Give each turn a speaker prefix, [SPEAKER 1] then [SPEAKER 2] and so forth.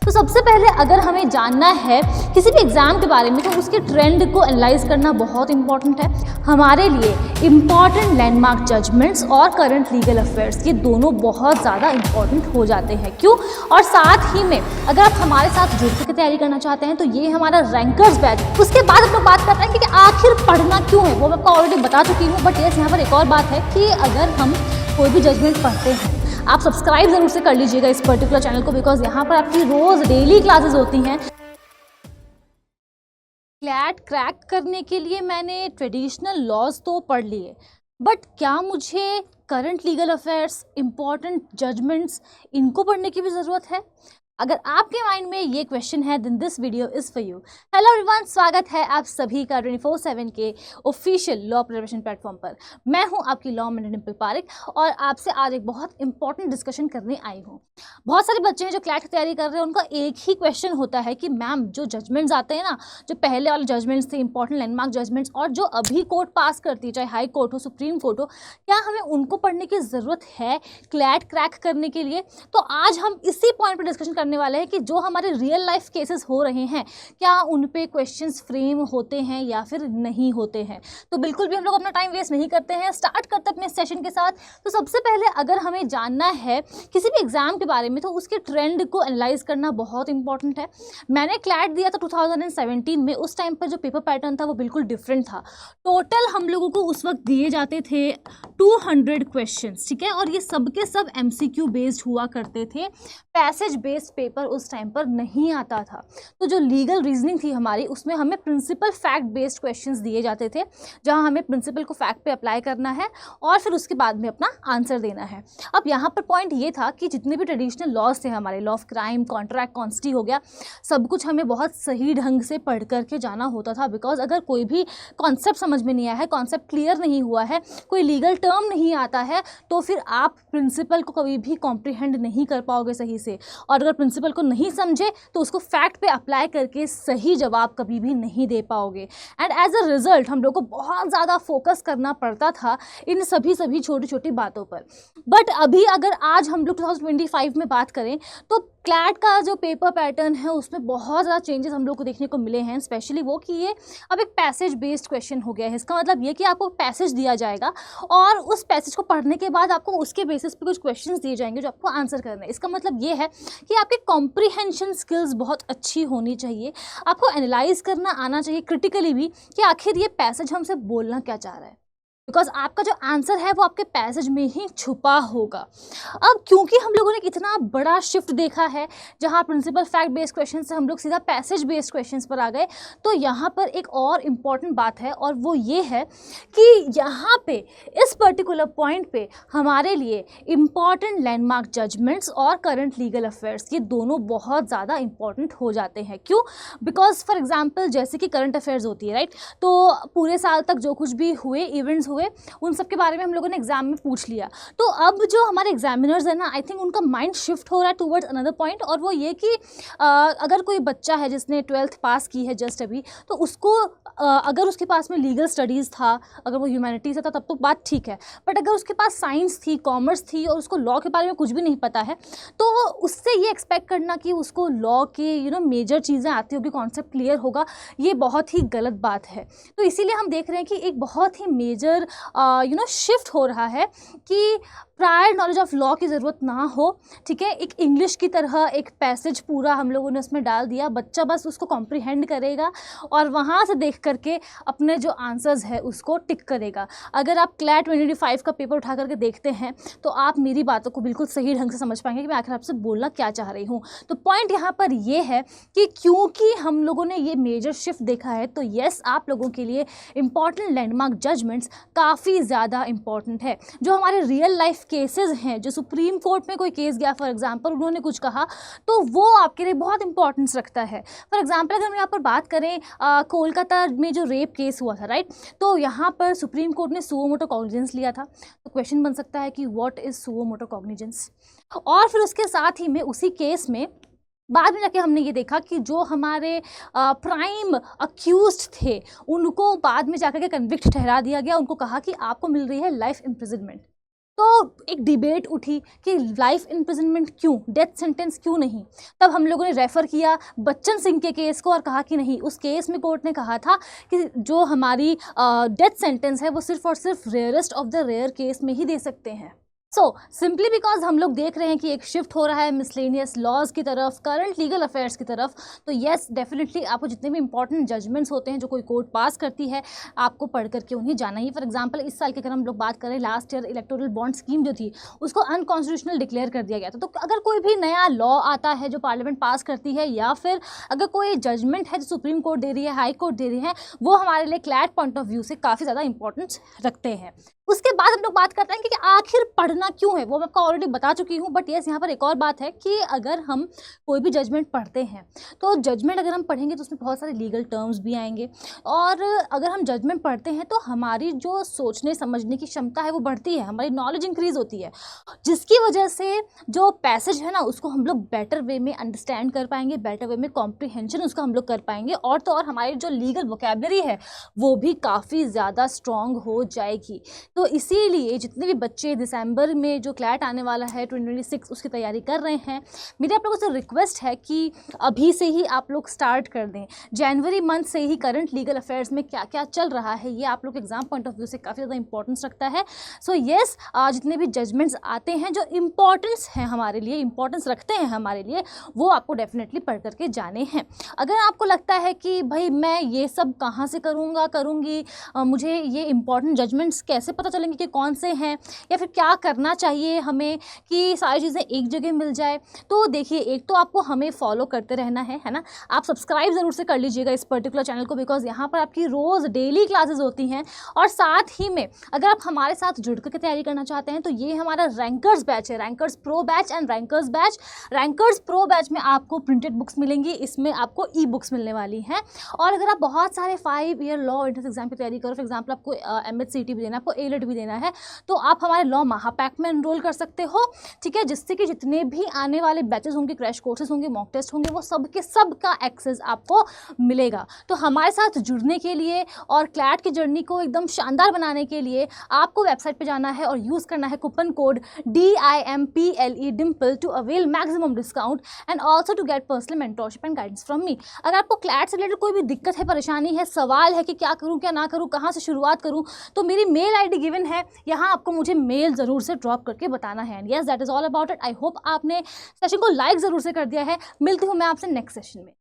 [SPEAKER 1] तो सबसे पहले अगर हमें जानना है किसी भी एग्ज़ाम के बारे में तो उसके ट्रेंड को एनालाइज करना बहुत इंपॉर्टेंट है। हमारे लिए इम्पॉर्टेंट लैंडमार्क जजमेंट्स और करंट लीगल अफेयर्स ये दोनों बहुत ज़्यादा इंपॉर्टेंट हो जाते हैं। क्यों? और साथ ही में अगर आप हमारे साथ जुड़ के तैयारी करना चाहते हैं तो ये हमारा रैंकर्स बैच। उसके बाद हम लोग बात कर रहे हैं कि आखिर पढ़ना क्यों है, वो मैं आपको ऑलरेडी बता चुकी हूँ। बट यस, यहाँ पर एक और बात है कि अगर हम कोई भी जजमेंट पढ़ते हैं, आप सब्सक्राइब ज़रूर से कर लीजिएगा इस पर्टिकुलर चैनल को, बिकॉज यहाँ पर आपकी रोज़ डेली क्लासेस होती हैं। क्लैट क्रैक करने के लिए मैंने ट्रेडिशनल लॉज तो पढ़ लिए, बट क्या मुझे current legal affairs, important judgments, इनको पढ़ने की भी ज़रूरत है? अगर आपके माइंड में ये क्वेश्चन है then this video is for you. Hello everyone, स्वागत है आप सभी का 24/7 के ऑफिशियल लॉ प्रिपरेशन प्लेटफॉर्म पर। मैं हूं आपकी लॉ में डिम्पल पारेख और आपसे आज एक बहुत इंपॉर्टेंट डिस्कशन करने आई हूं। बहुत सारे बच्चे हैं जो क्लैट की तैयारी कर रहे हैं, उनका एक ही क्वेश्चन होता है कि मैम जो जजमेंट्स आते हैं ना, जो पहले वाले जजमेंट्स थे, इंपॉर्टेंट लैंडमार्क जजमेंट्स, और जो अभी कोर्ट पास करती है, चाहे हाई कोर्ट हो, सुप्रीम कोर्ट हो, क्या हमें उनको पढ़ने की ज़रूरत है क्लैट क्रैक करने के लिए? तो आज हम इसी पॉइंट पर डिस्कशन करने वाले हैं कि जो हमारे रियल लाइफ केसेस हो रहे हैं, क्या उन पे क्वेश्चंस फ्रेम होते हैं या फिर नहीं होते हैं। तो बिल्कुल भी हम लोग अपना टाइम वेस्ट नहीं करते हैं, स्टार्ट करते हैं अपने सेशन के साथ। तो सबसे पहले अगर हमें जानना है किसी भी एग्जाम के बारे में तो उसके ट्रेंड को एनालाइज करना बहुत इंपॉर्टेंट है। मैंने क्लैट दिया था 2017 में। उस टाइम पर जो पेपर पैटर्न था वो बिल्कुल डिफरेंट था। टोटल हम लोगों को उस वक्त दिए जाते थे 200 क्वेश्चंस, ठीक है, और ये सब के सब MCQ बेस्ड हुआ करते थे। पैसेज बेस्ड पेपर उस टाइम पर नहीं आता था। तो जो लीगल रीजनिंग थी हमारी, उसमें हमें प्रिंसिपल फैक्ट बेस्ड क्वेश्चंस दिए जाते थे, जहां हमें प्रिंसिपल को फैक्ट पे अप्लाई करना है और फिर उसके बाद में अपना आंसर देना है। अब यहाँ पर पॉइंट ये था कि जितने भी ट्रेडिशनल लॉज थे हमारे, लॉ ऑफ क्राइम, कॉन्ट्रैक्ट, कॉन्स्टी हो गया, सब कुछ हमें बहुत सही ढंग से पढ़ करके जाना होता था। बिकॉज अगर कोई भी कॉन्सेप्ट समझ में नहीं आया है, कॉन्सेप्ट क्लियर नहीं हुआ है, कोई लीगल टर्म नहीं आता है, तो फिर आप प्रिंसिपल को कभी भी कॉम्प्रीहेंड नहीं कर पाओगे सही से। और अगर प्रिंसिपल को नहीं समझे तो उसको फैक्ट पे अप्लाई करके सही जवाब कभी भी नहीं दे पाओगे। एंड एज अ रिजल्ट हम लोग को बहुत ज़्यादा फोकस करना पड़ता था इन सभी छोटी छोटी बातों पर। बट अभी अगर आज हम लोग 2025 में बात करें तो क्लैट का जो पेपर पैटर्न है उसमें बहुत ज़्यादा चेंजेस हम लोग को देखने को मिले हैं। स्पेशली वो कि ये अब एक पैसेज बेस्ड क्वेश्चन हो गया है। इसका मतलब ये कि आपको पैसेज दिया जाएगा और उस पैसेज को पढ़ने के बाद आपको उसके बेसिस पे कुछ क्वेश्चंस दिए जाएंगे जो आपको आंसर करना है। इसका मतलब ये है कि आपकी कॉम्प्रीहेंशन स्किल्स बहुत अच्छी होनी चाहिए। आपको एनालाइज करना आना चाहिए क्रिटिकली भी कि आखिर ये पैसेज हमसे बोलना क्या चाह रहा है, बिकॉज आपका जो आंसर है वो आपके पैसेज में ही छुपा होगा। अब क्योंकि हम लोगों ने इतना बड़ा शिफ्ट देखा है जहाँ प्रिंसिपल फैक्ट बेस्ड क्वेश्चन से हम लोग सीधा पैसेज बेस्ड क्वेश्चंस पर आ गए, तो यहाँ पर एक और इम्पॉर्टेंट बात है और वो ये है कि यहाँ पे इस पर्टिकुलर पॉइंट पे हमारे लिए इम्पॉर्टेंट लैंडमार्क जजमेंट्स और करंट लीगल अफेयर्स ये दोनों बहुत ज़्यादा इंपॉर्टेंट हो जाते हैं। क्यों? बिकॉज फॉर एग्जाम्पल जैसे कि करंट अफेयर्स होती है, राइट, तो पूरे साल तक जो कुछ भी हुए इवेंट्स हुए उन सब के बारे में हम लोगों ने एग्जाम में पूछ लिया। तो अब जो हमारे एग्जामिनर्स है ना, आई थिंक उनका माइंड शिफ्ट हो रहा है टुवर्ड्स अनदर पॉइंट, और वो ये कि अगर कोई बच्चा है जिसने 12th पास की है जस्ट अभी, तो उसको अगर उसके पास में लीगल स्टडीज़ था, अगर वो ह्यूमैनिटीज़ था तब तो बात ठीक है, बट अगर उसके पास साइंस थी, कॉमर्स थी और उसको लॉ के बारे में कुछ भी नहीं पता है, तो उससे ये एक्सपेक्ट करना कि उसको लॉ के मेजर चीज़ें आती होगी, कॉन्सेप्ट क्लियर होगा, ये बहुत ही गलत बात है। तो इसीलिए हम देख रहे हैं कि एक बहुत ही मेजर शिफ्ट हो रहा है कि प्रायर नॉलेज ऑफ लॉ की ज़रूरत ना हो, ठीक है। एक इंग्लिश की तरह एक पैसेज पूरा हम लोगों ने उसमें डाल दिया, बच्चा बस उसको कॉम्प्रीहेंड करेगा और वहाँ से देख करके अपने जो आंसर्स है उसको टिक करेगा। अगर आप क्लैट 2025 का पेपर उठा करके देखते हैं तो आप मेरी बातों को बिल्कुल सही ढंग से समझ पाएंगे कि मैं आखिर आपसे बोलना क्या चाह रही हूँ। तो पॉइंट यहाँ पर ये है कि क्योंकि हम लोगों ने ये मेजर शिफ्ट देखा है, तो येस, आप लोगों के लिए इंपॉर्टेंट लैंडमार्क जजमेंट्स काफ़ी ज़्यादा इंपॉर्टेंट है। जो हमारे रियल लाइफ केसेस हैं, जो सुप्रीम कोर्ट में कोई केस गया, फॉर एग्जांपल उन्होंने कुछ कहा, तो वो आपके लिए बहुत इंपॉर्टेंस रखता है। फॉर एग्जांपल अगर हम यहाँ पर बात करें कोलकाता में जो रेप केस हुआ था, राइट, तो यहाँ पर सुप्रीम कोर्ट ने सुओ मोटो कॉग्निजेंस लिया था। तो क्वेश्चन बन सकता है कि what is suo motu cognizance, और फिर उसके साथ ही में उसी केस में बाद में जाके हमने ये देखा कि जो हमारे प्राइम अक्यूज्ड थे उनको बाद में जाकर के कन्विक्ट ठहरा दिया गया, उनको कहा कि आपको मिल रही है लाइफ इम्प्रिजनमेंट। तो एक डिबेट उठी कि लाइफ इम्प्रिजनमेंट क्यों, डेथ सेंटेंस क्यों नहीं। तब हम लोगों ने रेफ़र किया बच्चन सिंह के केस को और कहा कि नहीं, उस केस में कोर्ट ने कहा था कि जो हमारी डेथ सेंटेंस है वो सिर्फ और सिर्फ rarest of the rare case में ही दे सकते हैं। सो सिंपली बिकॉज हम लोग देख रहे हैं कि एक शिफ्ट हो रहा है मिसलेनियस लॉज की तरफ, करंट लीगल अफेयर्स की तरफ, तो येस डेफिनेटली आपको जितने भी इंपॉर्टेंट जजमेंट्स होते हैं जो कोई कोर्ट पास करती है, आपको पढ़ करके उन्हें जाना ही। फॉर एग्जांपल इस साल की अगर हम लोग बात करें, last year electoral bond scheme जो थी उसको अनकॉन्स्टिट्यूशनल डिक्लेयर कर दिया गया था। तो अगर कोई भी नया लॉ आता है जो पार्लियामेंट पास करती है, या फिर अगर कोई जजमेंट है जो सुप्रीम कोर्ट दे रही है, हाई कोर्ट दे रही है, वो हमारे लिए क्लैट पॉइंट ऑफ व्यू से काफ़ी ज़्यादा इंपॉर्टेंस रखते हैं। उसके बाद हम लोग बात करते हैं कि आखिर पढ़ना क्यों है, वो मैं आपको ऑलरेडी बता चुकी हूँ। बट येस, यहाँ पर एक और बात है कि अगर हम कोई भी जजमेंट पढ़ते हैं तो जजमेंट अगर हम पढ़ेंगे तो उसमें बहुत सारे लीगल टर्म्स भी आएंगे, और अगर हम जजमेंट पढ़ते हैं तो हमारी जो सोचने समझने की क्षमता है वो बढ़ती है, हमारी नॉलेज इंक्रीज होती है, जिसकी वजह से जो पैसेज है ना उसको हम लोग बेटर वे में अंडरस्टैंड कर पाएंगे, बेटर वे में कॉम्प्रिहेंशन उसका हम लोग कर पाएंगे, और तो और हमारी जो लीगल वोकेबलरी है वो भी काफ़ी ज़्यादा स्ट्रॉन्ग हो जाएगी। तो इसीलिए जितने भी बच्चे दिसंबर में जो क्लैट आने वाला है 2026 उसकी तैयारी कर रहे हैं, मेरी आप लोगों से रिक्वेस्ट है कि अभी से ही आप लोग स्टार्ट कर दें। जनवरी मंथ से ही करंट लीगल अफेयर्स में क्या क्या चल रहा है ये आप लोग एग्जाम पॉइंट ऑफ व्यू से काफ़ी ज़्यादा इंपॉर्टेंस रखता है। सो येस, जितने भी जजमेंट्स आते हैं जो इम्पॉर्टेंस हैं हमारे लिए, इंपॉर्टेंस रखते हैं हमारे लिए, वो आपको डेफिनेटली पढ़ करके जाने हैं। अगर आपको लगता है कि भाई मैं ये सब कहाँ से करूँगी, मुझे ये इंपॉर्टेंट जजमेंट्स कैसे पता चलेंगे कि कौन से हैं, या फिर क्या करना चाहिए हमें कि सारी चीज़ें एक जगह मिल जाए, तो देखिए एक तो आपको हमें फॉलो करते रहना है ना। आप सब्सक्राइब ज़रूर से कर लीजिएगा इस पर्टिकुलर चैनल को, बिकॉज यहाँ पर आपकी रोज़ डेली क्लासेस होती हैं। और साथ ही में अगर आप हमारे साथ जुड़ करके तैयारी करना चाहते हैं तो ये हमारा रैंकर्स बैच है, rankers pro batch and rankers batch. Rankers pro batch में आपको प्रिंटेड बुक्स मिलेंगी, इसमें आपको ई बुक्स मिलने वाली हैं। और अगर आप बहुत सारे 5 ईयर लॉ एंट्रेंस एग्जाम की तैयारी करो, फॉर एग्जाम्पल आपको MHCT भी देना है, आपको ALET भी देना है, तो आप हमारे लॉ महापैक में एनरोल कर सकते हो, ठीक है, जिससे कि जितने भी आने वाले बैचेस होंगे, क्रैश कोर्सेज होंगे, मॉक टेस्ट होंगे, वो सब के सब का एक्सेस आपको मिलेगा। तो हमारे साथ जुड़ने के लिए और क्लैट की जर्नी को एकदम शानदार बनाने के लिए आपको वेबसाइट पे जाना है और यूज़ करना है coupon code DIMPLE Dimple to avail maximum discount and also to get personal mentorship and guidance from me. अगर आपको क्लैट से रिलेटेड कोई भी दिक्कत है, परेशानी है, सवाल है कि क्या करूँ क्या ना करूँ, कहाँ से शुरुआत करूँ, तो मेरी मेल ID गिवन है, यहाँ आपको मुझे मेल ज़रूर से ड्रॉप करके बताना है। And yes, that is all about it. I hope आपने सेशन को लाइक ज़रूर से कर दिया है। मिलती हूँ मैं आपसे नेक्स्ट सेशन में।